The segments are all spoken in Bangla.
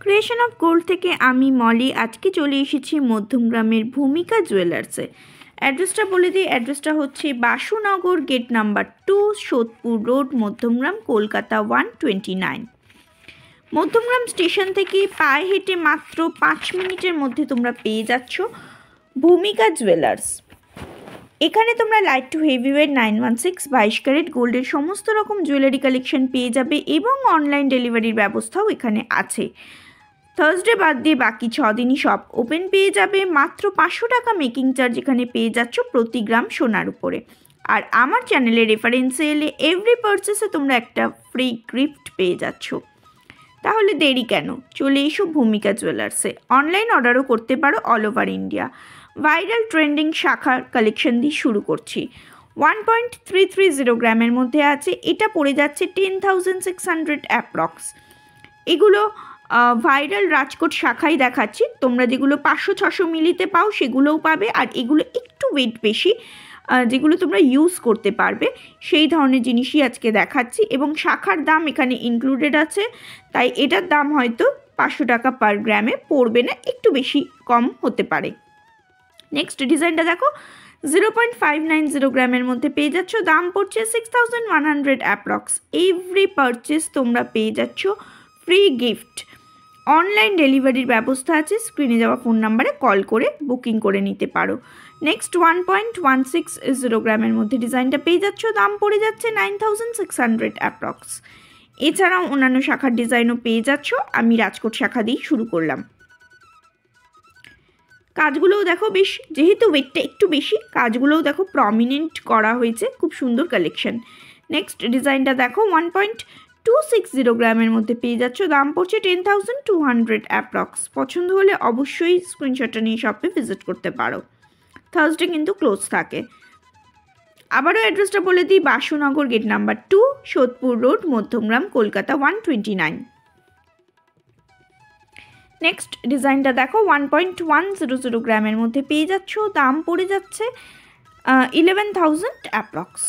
ক্রিয়েশন অফ গোল্ড থেকে আমি মলি আজকে চলে এসেছি মধ্যমগ্রামের ভূমিকা জুয়েলার্সে। অ্যাড্রেসটা বলে দিই, অ্যাড্রেসটা হচ্ছে Basunagar gate number 2, Sodepur road, Madhyamgram, Kolkata 129। Madhyamgram station থেকে পায়ে হেঁটে মাত্র 5 মিনিটের মধ্যে তোমরা পেয়ে যাচ্ছ ভূমিকা জুয়েলার্স। এখানে তোমরা light to heavy weight 916 22 carat গোল্ডের সমস্ত রকম জুয়েলারি কালেকশন পেয়ে যাবে এবং অনলাইন ডেলিভারির ব্যবস্থাও এখানে আছে। থার্সডে বাদ দিয়ে বাকি 6 দিনই শপ ওপেন পেয়ে যাবে। মাত্র 500 টাকা মেকিং চার্জ এখানে পেয়ে যাচ্ছ প্রতি গ্রাম সোনার উপরে। আর আমার চ্যানেলে রেফারেন্সে এলে এভরি পারচেসে তোমরা একটা ফ্রি গিফট পেয়ে যাচ্ছ। তাহলে দেরি কেন, চলে এসো ভূমিকা জুয়েলার্সে। অনলাইন অর্ডারও করতে পারো all over India. Viral trending শাখার কালেকশন দিয়ে শুরু করছি। 1.330 গ্রামের মধ্যে আছে, এটা পড়ে যাচ্ছে 10,600 অ্যাপ্রক্স। এগুলো ভাইরাল রাজকোট শাখাই দেখাচ্ছি, তোমরা যেগুলো 500-600 মিলিতে পাও সেগুলোও পাবে। আর এগুলো একটু ওয়েট বেশি, যেগুলো তোমরা ইউজ করতে পারবে সেই ধরনের জিনিসই আজকে দেখাচ্ছি। এবং শাখার দাম এখানে ইনক্লুডেড আছে, তাই এটার দাম হয়তো 500 টাকা পার গ্রামে পড়বে না, একটু বেশি কম হতে পারে। নেক্সট ডিজাইনটা দেখো, 0.590 গ্রামের মধ্যে পেয়ে যাচ্ছ, দাম পড়ছে 6100 অ্যাপ্রক্স। এভরি পারচেস তোমরা পেয়ে যাচ্ছ ফ্রি গিফট। অনলাইন ডেলিভারির ব্যবস্থা আছে, স্ক্রিনে যাওয়া ফোন নাম্বারে কল করে বুকিং করে নিতে পারো। নেক্সট 1.160 গ্রামের মধ্যে ডিজাইনটা পেয়ে যাচ্ছ, দাম পড়ে যাচ্ছে 9600 অ্যাপ্রক্স। এছাড়াও অন্যান্য শাখার ডিজাইনও পেয়ে যাচ্ছ। আমি রাজকোট শাখা দিয়েই শুরু করলাম। কাজগুলোও দেখো বেশ, যেহেতু ওয়েটটা একটু বেশি, কাজগুলোও দেখো প্রমিনেন্ট করা হয়েছে, খুব সুন্দর কালেকশন। নেক্সট ডিজাইনটা দেখো, 1.260 গ্রামের মধ্যে পেয়ে যাচ্ছ, দাম পড়ছে 10,200 অ্যাপ্রক্স। পছন্দ হলে অবশ্যই স্ক্রিনশটটা নিয়ে শপে ভিজিট করতে পারো। থার্সডে কিন্তু ক্লোজ থাকে। আবারও অ্যাড্রেসটা বলে দিই, Basunagar gate number 2, Sodepur road, Madhyamgram, Kolkata 129। Next ডিজাইনটা দেখো, 1.100 গ্রামের মধ্যে পেয়ে যাচ্ছ, দাম পড়ে যাচ্ছে 11,000 অ্যাপ্রক্স।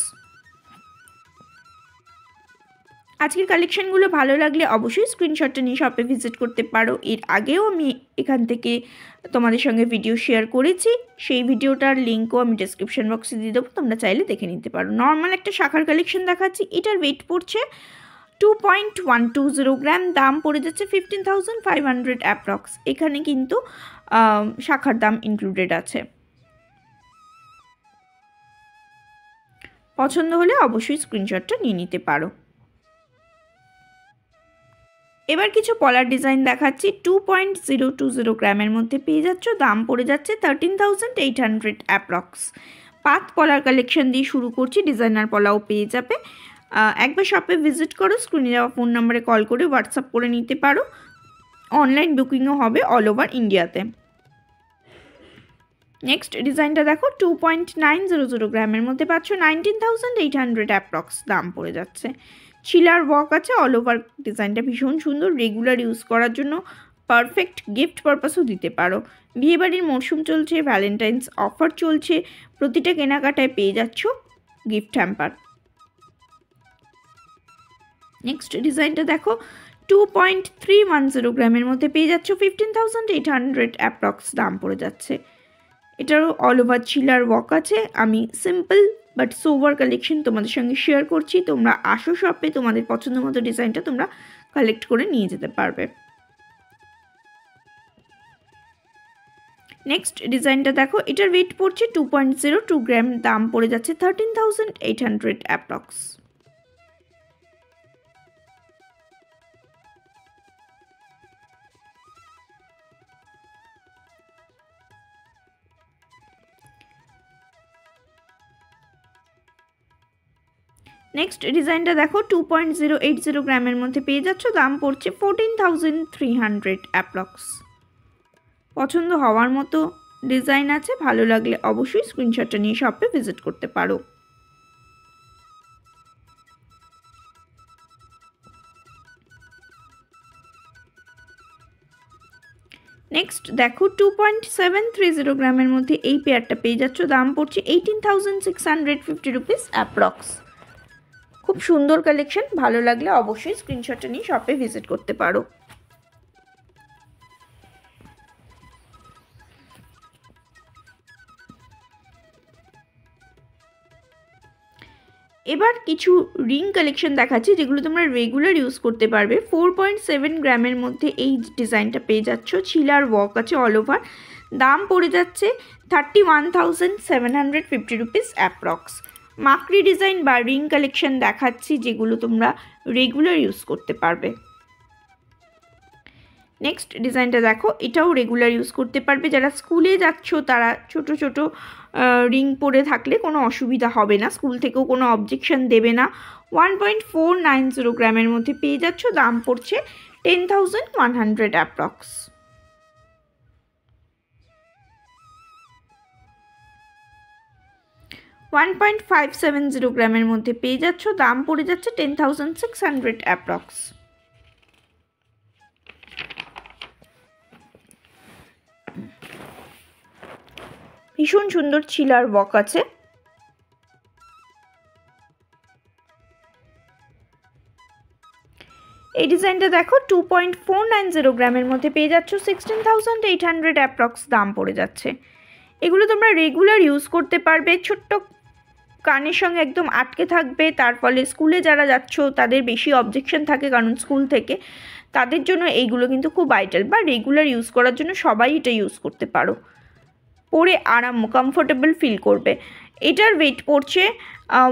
আজকের কালেকশনগুলো ভালো লাগলে অবশ্যই স্ক্রিনশটটা নিয়ে শপে ভিজিট করতে পারো। এর আগেও আমি এখান থেকে তোমাদের সঙ্গে ভিডিও শেয়ার করেছি, সেই ভিডিওটার লিঙ্কও আমি ডেসক্রিপশন বক্সে দিয়ে দেবো, তোমরা চাইলে দেখে নিতে পারো। নর্মাল একটা শাখার কালেকশন দেখাচ্ছি, এটার ওয়েট পড়ছে 2.120 গ্রাম, দাম পড়ে যাচ্ছে 15,500 অ্যাপ্রক্স। এখানে কিন্তু শাখার দাম ইনক্লুডেড আছে। পছন্দ হলে অবশ্যই স্ক্রিনশটটা নিয়ে নিতে পারো। এবার কিছু পলার ডিজাইন দেখাচ্ছি, 2.020 গ্রামের মধ্যে পেয়ে যাচ্ছ, দাম পড়ে যাচ্ছে 13,800 অ্যাপ্রক্স। পাত পলার কালেকশন দিয়ে শুরু করছি, ডিজাইনার পলাও পেয়ে যাবে। একবার শপে ভিজিট করো, স্ক্রিনে যাওয়া ফোন নাম্বারে কল করে হোয়াটসঅ্যাপ করে নিতে পারো। অনলাইন বুকিংও হবে অল ওভার ইন্ডিয়াতে। নেক্সট ডিজাইনটা দেখো, 2.900 গ্রামের মধ্যে পাচ্ছ, 19,800 অ্যাপ্রক্স, দাম পড়ে যাচ্ছে। ছিলার ওয়ার্ক আছে অল ওভার। ডিজাইনটা ভীষণ সুন্দর, রেগুলার ইউজ করার জন্য পারফেক্ট, গিফট পারপাসও দিতে পারো। বিয়েবাড়ির মরশুম চলছে, ভ্যালেন্টাইন্স অফার চলছে, প্রতিটা কেনাকাটায় পেয়ে যাচ্ছ গিফট হ্যাম্পার। নেক্সট ডিজাইনটা দেখো, 2.310 গ্রামের মধ্যে পেয়ে যাচ্ছ, 15,800 অ্যাপ্রক্স, দাম পড়ে যাচ্ছে। এটারও অল ওভার ছিলার ওয়ার্ক আছে। আমি সিম্পল বাট সোভার কালেকশন তোমাদের সঙ্গে শেয়ার করছি। তোমরা আসো শপে, তোমাদের পছন্দ মতো ডিজাইনটা তোমরা কালেক্ট করে নিয়ে যেতে পারবে। নেক্সট ডিজাইনটা দেখো, এটার ওয়েট পড়ছে 2.02 গ্রাম, দাম পড়ে যাচ্ছে 13,800 অ্যাপ্রক্স। নেক্সট ডিজাইনটা দেখো, 2.080 গ্রামের মধ্যে পেয়ে যাচ্ছ, দাম পড়ছে 14,300 অ্যাপ্রক্স। পছন্দ হওয়ার মতো ডিজাইন আছে, ভালো লাগলে অবশ্যই স্ক্রিনশটটা নিয়ে শপে ভিজিট করতে পারো। নেক্সট দেখো, 2.730 গ্রামের মধ্যে এই পেয়ারটা পেয়ে যাচ্ছ, দাম পড়ছে 18,650 রুপিস অ্যাপ্রক্স। খুব সুন্দর কালেকশন, ভালো লাগলে অবশ্যই স্ক্রিনশটটা নিয়ে শপে ভিজিট করতে পারো। এবার কিছু রিং কালেকশন দেখাচ্ছি যেগুলো তোমরা রেগুলার ইউজ করতে পারবে। 4.7 গ্রামের মধ্যে এই ডিজাইনটা পেয়ে যাচ্ছ, ছিলার ওয়ার্ক আছে অল ওভার, দাম পড়ে যাচ্ছে 31,750 রুপিস অ্যাপ্রক্স। মাকড়ি ডিজাইন বা রিং কালেকশন দেখাচ্ছি যেগুলো তোমরা রেগুলার ইউজ করতে পারবে। নেক্সট ডিজাইনটা দেখো, এটাও রেগুলার ইউজ করতে পারবে। যারা স্কুলে যাচ্ছ তারা ছোট ছোট রিং পরে থাকলে কোনো অসুবিধা হবে না, স্কুল থেকেও কোনো অবজেকশন দেবে না। 1.490 গ্রামের মধ্যে পেয়ে যাচ্ছ, দাম পড়ছে 10,100 অ্যাপ্রক্স। $1.570 গ্রামের মধ্যে পেয়ে যাচ্ছ, দাম পড়ে যাচ্ছে 10,600 অ্যাপ্রক্স। ভীষণ সুন্দর ছিলার ওয়ার্ক আছে। এই ডিজাইনটা দেখো 2.490 গ্রামের মধ্যে পেয়ে যাচ্ছ, 16,800 অ্যাপ্রক্স দাম পড়ে যাচ্ছে। এগুলো তোমরা রেগুলার ইউজ করতে পারবে, ছোট্ট কানের সঙ্গে একদম আটকে থাকবে, তার ফলে স্কুলে যারা যাচ্ছ তাদের বেশি অবজেকশন থাকে কারণ স্কুল থেকে, তাদের জন্য এইগুলো কিন্তু খুব ভাইটাল, বা রেগুলার ইউজ করার জন্য সবাই এটা ইউজ করতে পারো, পরে আরাম কমফোর্টেবল ফিল করবে। এটার ওয়েট পড়ছে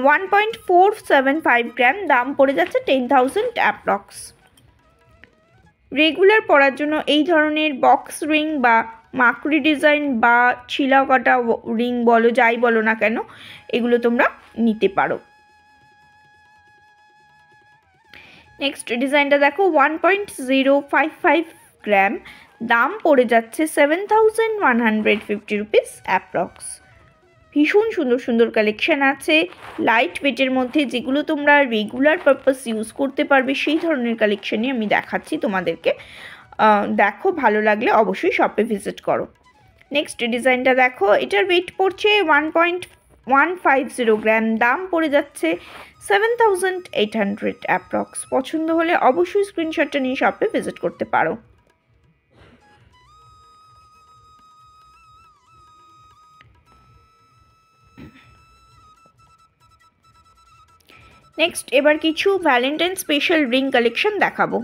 1.475 গ্রাম, দাম পড়ে যাচ্ছে 10,000 অ্যাপ্রক্স। রেগুলার পরার জন্য এই ধরনের বক্স রিং বা মাকড়ি ডিজাইন বা ছিলা কাটা রিং বলো, যাই বলো না কেন, এগুলো তোমরা নিতে পারো। নেক্সট ডিজাইনটা দেখো 1.055 গ্রাম, দাম পড়ে যাচ্ছে 7,150 রুপিস অ্যাপ্রক্স। ভীষণ সুন্দর সুন্দর কালেকশান আছে লাইট ওয়েটের মধ্যে, যেগুলো তোমরা রেগুলার পারপাস ইউজ করতে পারবে, সেই ধরনের কালেকশানই আমি দেখাচ্ছি তোমাদেরকে। দেখো, ভালো লাগলে অবশ্যই শপে ভিজিট করো। নেক্সট ডিজাইনটা দেখো, এটার ওয়েট পড়ছে 1.150 গ্রাম, দাম পড়ে যাচ্ছে 7,800 অ্যাপ্রক্স। পছন্দ হলে অবশ্যই স্ক্রিনশটটা নিয়ে শপে ভিজিট করতে পারো। নেক্সট এবার কিছু ভ্যালেন্টাইন স্পেশাল রিং কালেকশন দেখাবো।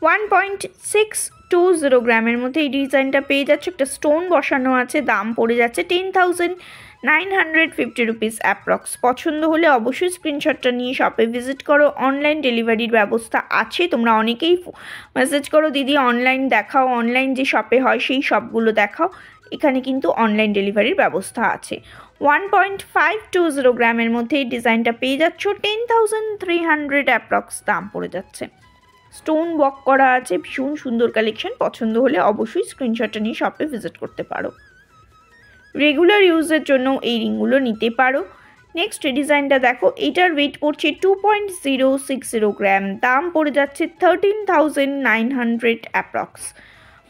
1.620 গ্রামের মধ্যে এই ডিজাইনটা পেয়ে যাচ্ছে, একটা স্টোন বসানো আছে, দাম পড়ে যাচ্ছে 10,950 রুপিস অ্যাপ্রক্স। পছন্দ হলে অবশ্যই স্ক্রিনশটটা নিয়ে শপে ভিজিট করো। অনলাইন ডেলিভারির ব্যবস্থা আছে, তোমরা অনেকেই মেসেজ করো দিদি অনলাইন দেখাও, অনলাইন যে শপে হয় সেই শপগুলো দেখাও, এখানে কিন্তু অনলাইন ডেলিভারির ব্যবস্থা আছে। 1.520 গ্রামের মধ্যে এই ডিজাইনটা পেয়ে যাচ্ছ, 10,300 অ্যাপ্রক্স দাম পড়ে যাচ্ছে। স্টোন ওয়ার্ক করা আছে, ভীষণ সুন্দর কালেকশন। পছন্দ হলে অবশ্যই স্ক্রিনশটটা নিয়ে শপে ভিজিট করতে পারো। রেগুলার ইউজের জন্য এই রিংগুলো নিতে পারো। নেক্সট ডিজাইনটা দেখো, এটার ওয়েট পড়ছে 2.060 গ্রাম, দাম পড়ে যাচ্ছে 13,900 অ্যাপ্রক্স।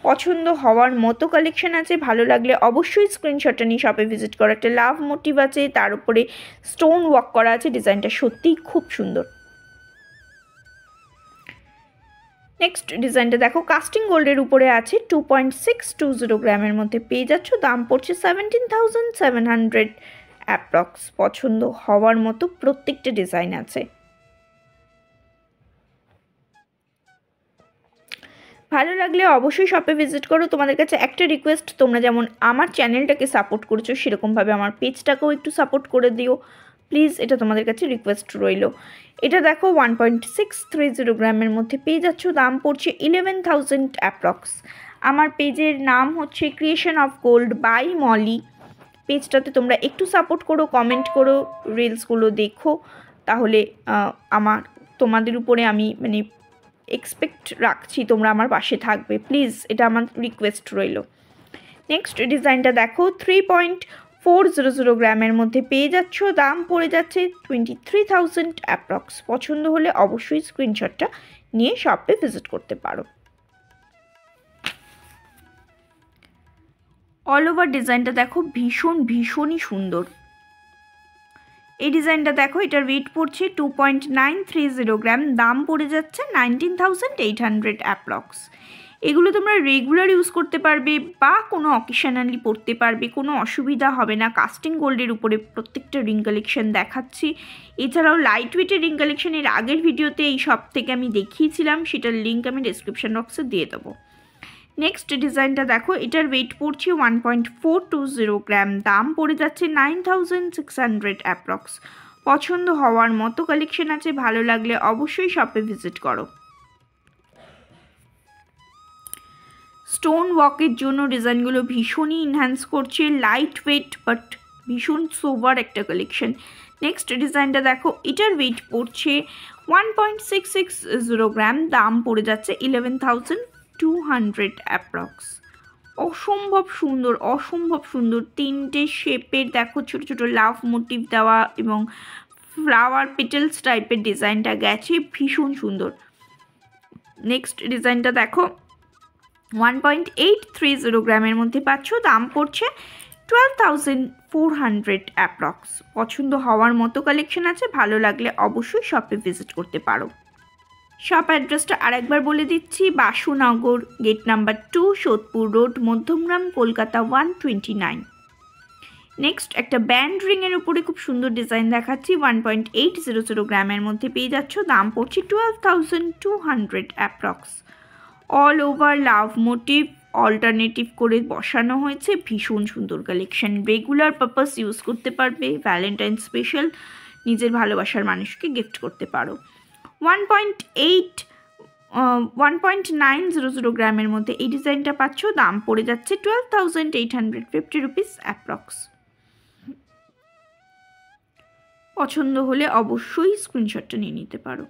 পছন্দ হওয়ার মতো কালেকশন আছে, ভালো লাগলে অবশ্যই স্ক্রিনশটটা নিয়ে শপে ভিজিট করো। একটা লাভ মোটিভ আছে, তার উপরে স্টোন ওয়ার্ক করা আছে, ডিজাইনটা সত্যিই খুব সুন্দর। নেক্সট ডিজাইনটা দেখো, কাস্টিং গোল্ডের উপরে আছে, 2.620 গ্রামের মধ্যে পেয়ে যাচ্ছ, দাম পড়ছে 17,700 অ্যাপ্রক্স। পছন্দ হওয়ার মতো প্রত্যেকটা ডিজাইন আছে। ভালো লাগলে অবশ্যই শপে ভিজিট করো। তোমাদের কাছে একটা রিকোয়েস্ট, তোমরা যেমন আমার চ্যানেলটাকে সাপোর্ট করছো সেরকমভাবে আমার পেজটাকেও একটু সাপোর্ট করে দিও প্লিজ, এটা তোমাদের কাছে রিকোয়েস্ট রইল। এটা দেখো 1.630 গ্রামের মধ্যে পেয়ে যাচ্ছ, দাম পড়ছে 11,000 অ্যাপ্রক্স। আমার পেজের নাম হচ্ছে creation of gold by Molly. পেজটাতে তোমরা একটু সাপোর্ট করো, কমেন্ট করো, রিলসগুলো দেখো, তাহলে তোমাদের উপরে আমি এক্সপেক্ট রাখছি তোমরা আমার পাশে থাকবে প্লিজ, এটা আমার রিকোয়েস্ট রইল। নেক্সট ডিজাইনটা দেখো, 3.400 গ্রামের মধ্যে পেয়ে যাচ্ছ, দাম পড়ে যাচ্ছে 23,000 অ্যাপ্রক্স। পছন্দ হলে অবশ্যই স্ক্রিনশটটা নিয়ে শপে ভিজিট করতে পারো। অল ওভার ডিজাইনটা দেখো, ভীষণই সুন্দর। এই ডিজাইনটা দেখো, এটার ওয়েট পড়ছে 2.930 গ্রাম, দাম পড়ে যাচ্ছে 19,800 অ্যাপ্রক্স। এগুলো তোমরা রেগুলার ইউজ করতে পারবে বা কোনো অকেশনালি পরতে পারবে, কোনো অসুবিধা হবে না। কাস্টিং গোল্ডের উপরে প্রত্যেকটা রিং কালেকশন দেখাচ্ছি। এছাড়াও লাইট ওয়েটের রিং কালেকশনের আগের ভিডিওতে এই সব থেকে আমি দেখিয়েছিলাম, সেটার লিঙ্ক আমি ডেসক্রিপশন বক্সে দিয়ে দেবো। নেক্সট ডিজাইনটা দেখো, এটার ওয়েট পড়ছে 1.420 গ্রাম, দাম পড়ে যাচ্ছে 9600 অ্যাপ্রক্স। পছন্দ হওয়ার মতো কালেকশন আছে, ভালো লাগলে অবশ্যই শপে ভিজিট করো। স্টোন ওয়ার্কের জন্য ডিজাইনগুলো ভীষণই ইনহ্যান্স করছে, লাইট ওয়েট বাট ভীষণ সোবার একটা কালেকশন। নেক্সট ডিজাইনটা দেখো, এটার ওয়েট পড়ছে 1.660 গ্রাম, দাম পড়ে যাচ্ছে 11200 অ্যাপ্রক্স। অসম্ভব সুন্দর, অসম্ভব সুন্দর। তিনটে শেপের দেখো ছোটো ছোটো লাভ মোটিভ দেওয়া এবং ফ্লাওয়ার পেটেলস টাইপের ডিজাইনটা গেছে, ভীষণ সুন্দর। নেক্সট ডিজাইনটা দেখো, 1.830 গ্রামের মধ্যে পাচ্ছ, দাম পড়ছে 12400 অ্যাপ্রক্স। পছন্দ হওয়ার মতো কালেকশন আছে, ভালো লাগলে অবশ্যই শপে ভিজিট করতে পারো। শপ অ্যাড্রেসটা আরেকবার বলে দিচ্ছি, Basunagar, gate number 2, Sodepur road, Madhyamgram, Kolkata 129। Next একটা ব্যান্ড রিংয়ের উপরে খুব সুন্দর ডিজাইন দেখাচ্ছি, 1.800 গ্রামের মধ্যে পেয়ে যাচ্ছ, দাম পড়ছে 12200 অ্যাপ্রক্স। অল ওভার লাভ মোটিভ অল্টারনেটিভ করে বসানো হয়েছে, ভীষণ সুন্দর কালেকশন। রেগুলার পারপাস ইউজ করতে পারবে, ভ্যালেন্টাইন স্পেশাল নিজের ভালোবাসার মানুষকে গিফট করতে পারো। 1.900 গ্রামের মধ্যে এই ডিজাইনটা পাচ্ছ, দাম পড়ে যাচ্ছে 12850 রুপিস অ্যাপ্রক্স। পছন্দ হলে অবশ্যই স্ক্রিনশটটা নিয়ে নিতে পারো।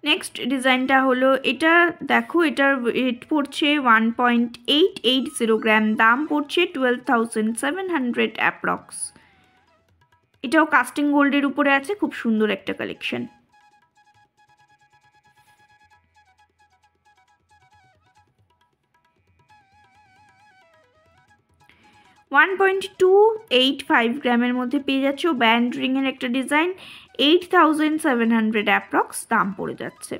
নেক্সট ডিজাইনটা হলো, এটা দেখো, এটার ওয়েট পড়ছে 1.880 গ্রাম, দাম পড়ছে 12700 অ্যাপ্রক্স। এটাও কাস্টিং গোল্ডের উপরে আছে, খুব সুন্দর একটা কালেকশন। 1.285 গ্রামের মধ্যে পেয়ে যাচ্ছ ব্যান্ড রিংয়ের একটা ডিজাইন, 8700 অ্যাপ্রক্স দাম পড়ে যাচ্ছে।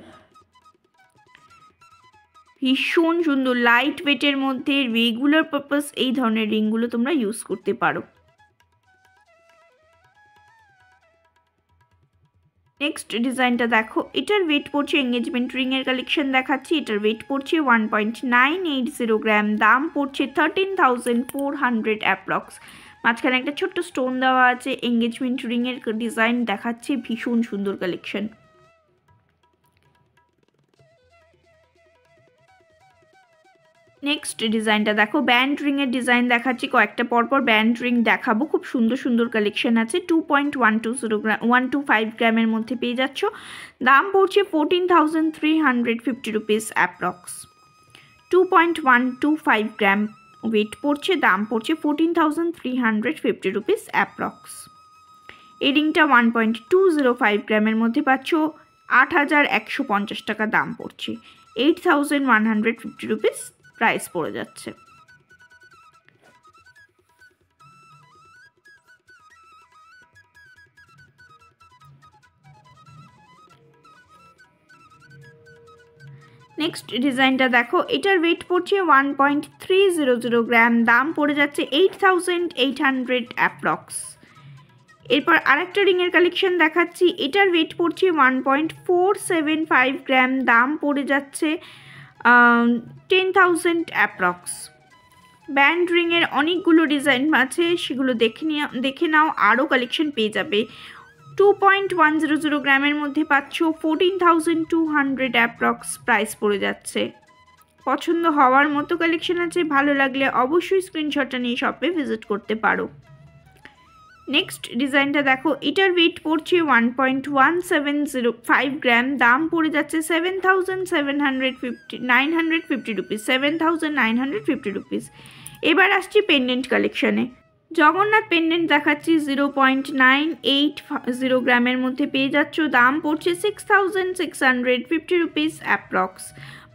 ভীষণ সুন্দর লাইট ওয়েটের মধ্যে রেগুলার পারপাস এই ধরনের রিংগুলো তোমরা ইউজ করতে পারো। নেক্সট ডিজাইনটা দেখো, এটার ওয়েট পড়ছে, এঙ্গেজমেন্ট রিংয়ের কালেকশন দেখাচ্ছি, এটার ওয়েট পড়ছে 1.980 গ্রাম, দাম পড়ছে 13400 অ্যাপ্রক্স। মাঝখানে একটা ছোট্ট স্টোন দেওয়া আছে, এঙ্গেজমেন্ট রিংয়ের ডিজাইন দেখাচ্ছে, ভীষণ সুন্দর কালেকশন। নেক্সট ডিজাইনটা দেখো, ব্যান্ড রিংয়ের ডিজাইন দেখাচ্ছি, কয়েকটা পরপর ব্যান্ড রিং দেখাবো, খুব সুন্দর সুন্দর কালেকশন আছে। 125 গ্রামের মধ্যে পেয়ে যাচ্ছ, দাম পড়ছে 14350 রুপিস অ্যাপ্রক্স। 2.125 গ্রাম ওয়েট পড়ছে, দাম পড়ছে 14350 রুপিস অ্যাপ্রক্স। এই রিংটা 1.205 গ্রামের মধ্যে পাচ্ছ, 8150 টাকা দাম পড়ছে, 8150 রুপিস প্রাইস পড়ে যাচ্ছে। নেক্সট ডিজাইনটা দেখো, এটার ওয়েট পড়ছে 1.300 গ্রাম, দাম পড়ে যাচ্ছে 8800 অ্যাপ্রক্স। এরপর আরেকটা রিংয়ের কালেকশন দেখাচ্ছি, এটার ওয়েট পড়ছে 1.475 গ্রাম, দাম পড়ে যাচ্ছে 10,000 অ্যাপ্রক্স। ব্যান্ড রিংয়ের অনেকগুলো ডিজাইন আছে, সেগুলো দেখে নাও, আরও কালেকশন পেয়ে যাবে। 2.100 গ্রামের মধ্যে পাচ্ছ, 14,200 অ্যাপ্রক্স প্রাইস পড়ে যাচ্ছে। পছন্দ হওয়ার মতো কালেকশন আছে, ভালো লাগলে অবশ্যই স্ক্রিনশটটা নিয়ে শপে ভিজিট করতে পারো। নেক্সট ডিজাইনটা দেখো, এটার ওয়েট পড়ছে 1.1705 গ্রাম, দাম পড়ে যাচ্ছে 7,950 রুপিস, 7,950 রুপিস। এবার আসছি পেন্ডেন্ট কালেকশানে। জগন্নাথ পেন্ডেন্ট দেখাচ্ছি, 0.980 গ্রামের মধ্যে পেয়ে যাচ্ছ, দাম পড়ছে 6,650 রুপিস অ্যাপ্রক্স।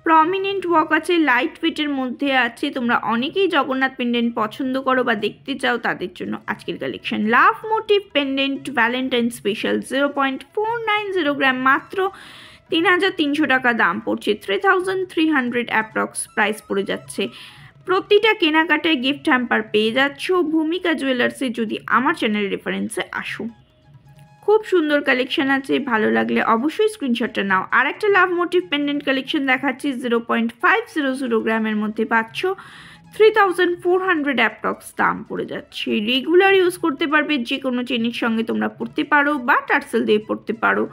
প্রমিনেন্ট ওয়ার্ক আছে, লাইট ওয়েটের মধ্যে আছে। তোমরা অনেকেই জগন্নাথ পেন্ডেন্ট পছন্দ করো বা দেখতে চাও, তাদের জন্য আজকের কালেকশন। লাভ মোটিভ পেন্ডেন্ট ভ্যালেন্টাইন স্পেশাল 0.490 গ্রাম, মাত্র 3300 টাকা দাম পড়ছে। 3300 অ্যাপ্রক্স প্রাইস পড়ে যাচ্ছে। প্রতিটা কেনাকাটায় গিফট হ্যাম্পার পেয়ে যাচ্ছ ভূমিকা জুয়েলার্সে যদি আমার চ্যানেল রেফারেন্সে আসো। খুব সুন্দর কালেকশন আছে, ভালো লাগলে অবশ্যই স্ক্রিনশটটা নাও। আর একটা লাভ মোটিভ পেন্ডেন্ট কালেকশন দেখাচ্ছি, 0.500 গ্রামের মধ্যে পাচ্ছ 3400 অ্যাপ্রক্স দাম পড়ে যাচ্ছে। রেগুলার ইউজ করতে পারবে, যে কোনো চেনের সঙ্গে তোমরা পড়তে পারো বা টার্সেল দিয়ে পড়তে পারো,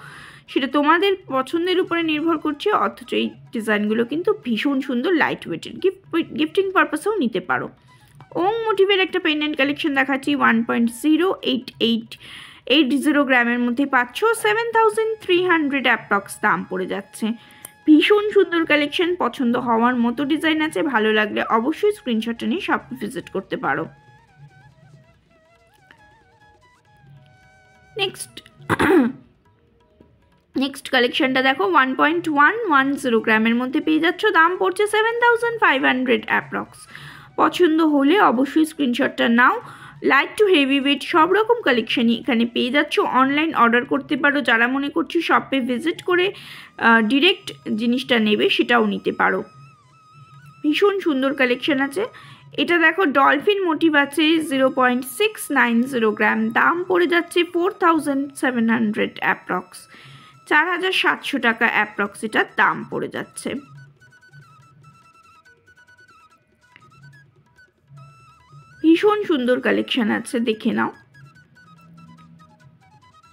সেটা তোমাদের পছন্দের উপরে নির্ভর করছে। অথচ এই ডিজাইনগুলো কিন্তু ভীষণ সুন্দর, লাইট ওয়েটেড, গিফটিং পারপাসেও নিতে পারো। ওং মোটিভের একটা পেন্ডেন্ট কালেকশন দেখাচ্ছি, 1.080 গ্রামের মধ্যে পাচ্ছ 7300 অ্যাপ্রক্স দাম পড়ে যাচ্ছে। ভীষণ সুন্দর কালেকশন, পছন্দ হওয়ার মতো ডিজাইন আছে, ভালো লাগলে অবশ্যই স্ক্রিনশটটা নিয়ে শপ ভিজিট করতে পারো। নেক্সট কালেকশনটা দেখো, 1.110 গ্রামের মধ্যে পেয়ে যাচ্ছ, দাম পড়ছে 7500 অ্যাপ্রক্স। পছন্দ হলে অবশ্যই স্ক্রিনশটটা নাও। লাইট টু হেভি ওয়েট সব রকম কালেকশনই এখানে পেয়ে যাচ্ছ। অনলাইন অর্ডার করতে পারো, যারা মনে করছো শপে ভিজিট করে ডিরেক্ট জিনিসটা নেবে সেটাও নিতে পারো। ভীষণ সুন্দর কালেকশন আছে। এটা দেখো ডলফিন মোটিভ আছে, 0.690 গ্রাম, দাম পড়ে যাচ্ছে 4700 অ্যাপ্রক্স, 4700 টাকা অ্যাপ্রক্স এটার দাম পড়ে যাচ্ছে। ভীষণ সুন্দর কালেকশন আছে, দেখে নাও।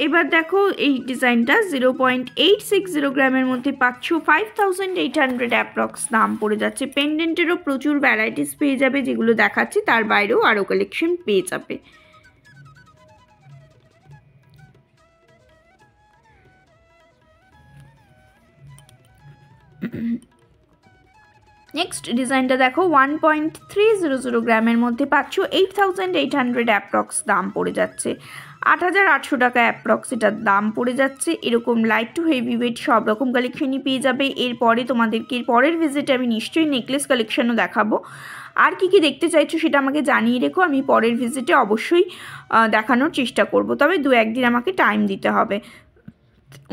এবার দেখো এই ডিজাইনটা, 0.860 গ্রামের মধ্যে পাচ্ছ 5800 অ্যাপ্রক্স দাম পড়ে যাচ্ছে। পেন্ডেন্টেরও প্রচুর ভ্যারাইটিস পেয়ে যাবে, যেগুলো দেখাচ্ছি তার বাইরেও আরও কালেকশন পেয়ে যাবে। নেক্সট ডিজাইনটা দেখো, 1.300 গ্রামের মধ্যে পাচ্ছ 8800 অ্যাপ্রক্স দাম পড়ে যাচ্ছে। 8800 টাকা অ্যাপ্রক্স এটার দাম পড়ে যাচ্ছে। এরকম লাইট টু হেভি ওয়েট সব রকম কালেকশনই পেয়ে যাবে। এরপরে তোমাদেরকে পরের ভিজিটে আমি নিশ্চয়ই নেকলেস কালেকশনও দেখাবো। আর কি কি দেখতে চাইছো সেটা আমাকে জানিয়ে রেখো, আমি পরের ভিজিটে অবশ্যই দেখানোর চেষ্টা করব, তবে 2-1 দিন আমাকে টাইম দিতে হবে।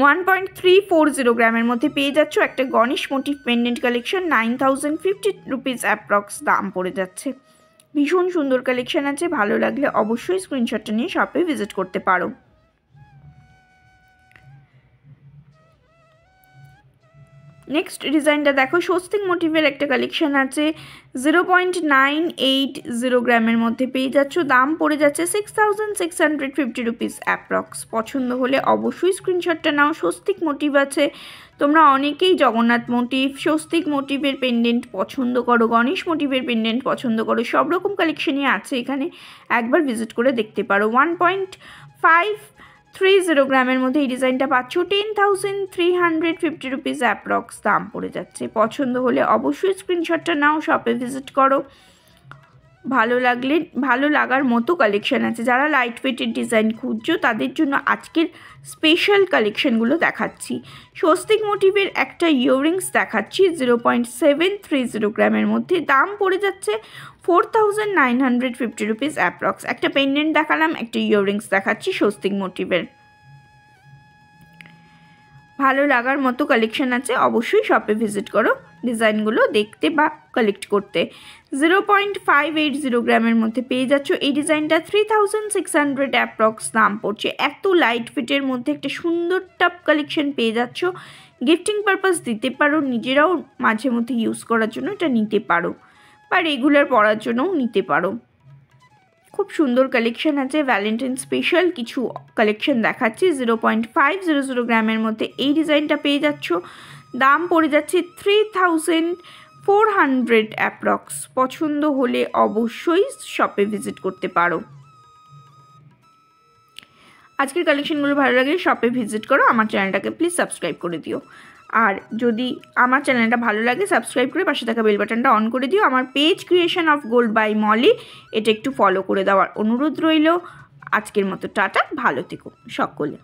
1.340 গ্রামের মধ্যে পেয়ে যাচ্ছ একটা Ganesh motif pendant collection, 9050 rupees approx দাম পড়ে যাচ্ছে। ভীষণ সুন্দর কালেকশন আছে, ভালো লাগলে অবশ্যই স্ক্রিনশটটা নিয়ে শপে ভিজিট করতে পারো। নেক্সট ডিজাইনটা দেখো, স্বস্তিক মোটিভের একটা কালেকশন আছে, 0.980 গ্রামের মধ্যে পেয়ে যাচ্ছ, দাম পড়ে যাচ্ছে 6650 রুপিস অ্যাপ্রক্স। পছন্দ হলে অবশ্যই স্ক্রিনশটটা নাও। স্বস্তিক মোটিভ আছে, তোমরা অনেকেই জগন্নাথ মোটিভ, স্বস্তিক মোটিভের পেন্ডেন্ট পছন্দ করো, গণেশ মোটিভের পেন্ডেন্ট পছন্দ করো, সব রকম কালেকশনই আছে এখানে, একবার ভিজিট করে দেখতে পারো। 1.530 গ্রামের মধ্যে এই ডিজাইনটা পাচ্ছ 10350 রুপিস অ্যাপ্রক্স দাম পড়ে যাচ্ছে। পছন্দ হলে অবশ্যই স্ক্রিনশটটা নাও, শপে ভিজিট করো। ভালো লাগার মতো কালেকশন আছে। যারা লাইট ওয়েটের ডিজাইন খুঁজছো তাদের জন্য আজকের স্পেশাল কালেকশনগুলো দেখাচ্ছি। স্বস্তিক মোটিভের একটা ইয়াররিংস দেখাচ্ছি, 0.730 গ্রামের মধ্যে, দাম পড়ে যাচ্ছে 4950 রুপিস অ্যাপ্রক্স। একটা পেন্ডেন্ট দেখালাম, একটা ইয়াররিংস দেখাচ্ছি স্বস্তিক মোটিভের। ভালো লাগার মতো কালেকশন আছে, অবশ্যই শপে ভিজিট করো ডিজাইনগুলো দেখতে বা কালেক্ট করতে। 0.580 গ্রামের মধ্যে পেয়ে যাচ্ছ এই ডিজাইনটা, 3600 অ্যাপ্রক্স দাম পড়ছে। এত লাইট ফিটের মধ্যে একটা সুন্দর টপ কালেকশন পেয়ে যাচ্ছ। গিফটিং পারপাস দিতে পারো, নিজেরাও মাঝে মধ্যে ইউজ করার জন্য এটা নিতে পারো, বা রেগুলার পরার জন্যও নিতে পারো। খুব সুন্দর কালেকশন আছে। ভ্যালেন্টাইন স্পেশাল কিছু কালেকশন দেখাচ্ছি, 0.500 গ্রামের মধ্যে এই ডিজাইনটা পেয়ে যাচ্ছ, দাম পড়ে যাচ্ছে 3400 অ্যাপ্রক্স। পছন্দ হলে অবশ্যই শপে ভিজিট করতে পারো। আজকের কালেকশনগুলো ভালো লাগলে শপে ভিজিট করো। আমার চ্যানেলটাকে প্লিজ সাবস্ক্রাইব করে দিও। আর যদি আমার চ্যানেলটা ভালো লাগে সাবস্ক্রাইব করে পাশে থাকা বেল বাটনটা অন করে দিও। আমার page creation of gold by Molly, এটা একটু ফলো করে দেওয়ার অনুরোধ রইল। আজকের মতো টাটা, ভালো থেকো সকলে।